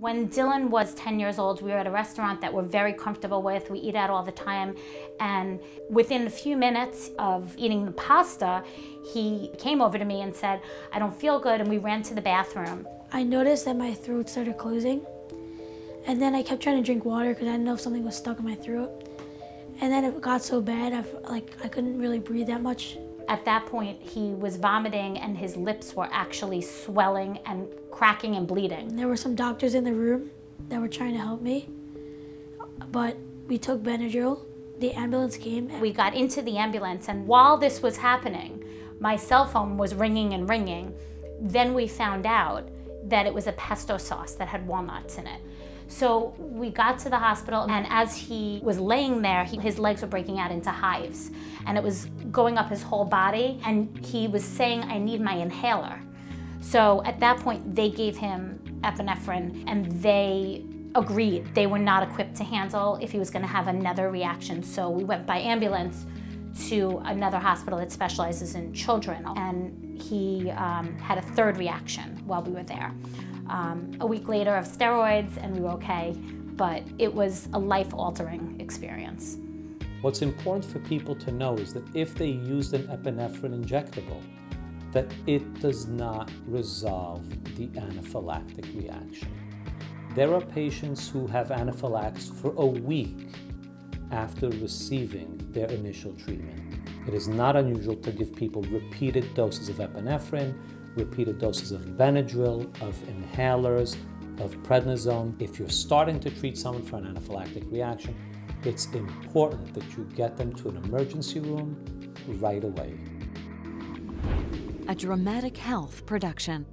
When Dylan was 10 years old, we were at a restaurant that we're very comfortable with. We eat out all the time. And within a few minutes of eating the pasta, he came over to me and said, "I don't feel good," and we ran to the bathroom. I noticed that my throat started closing. And then I kept trying to drink water because I didn't know if something was stuck in my throat. And then it got so bad, I couldn't really breathe that much. At that point, he was vomiting and his lips were actually swelling and cracking and bleeding. There were some doctors in the room that were trying to help me, but we took Benadryl. The ambulance came. We got into the ambulance, and while this was happening, my cell phone was ringing and ringing. Then we found out that it was a pesto sauce that had walnuts in it. So we got to the hospital, and as he was laying there, his legs were breaking out into hives, and it was going up his whole body, and he was saying, "I need my inhaler." So at that point, they gave him epinephrine, and they agreed. They were not equipped to handle if he was going to have another reaction. So we went by ambulance to another hospital that specializes in children, and he had a third reaction while we were there. A week later of steroids, and we were okay, but it was a life-altering experience. What's important for people to know is that if they used an epinephrine injectable, that it does not resolve the anaphylactic reaction. There are patients who have anaphylaxis for a week after receiving their initial treatment. It is not unusual to give people repeated doses of epinephrine, repeated doses of Benadryl, of inhalers, of prednisone. If you're starting to treat someone for an anaphylactic reaction, it's important that you get them to an emergency room right away. A Dramatic Health production.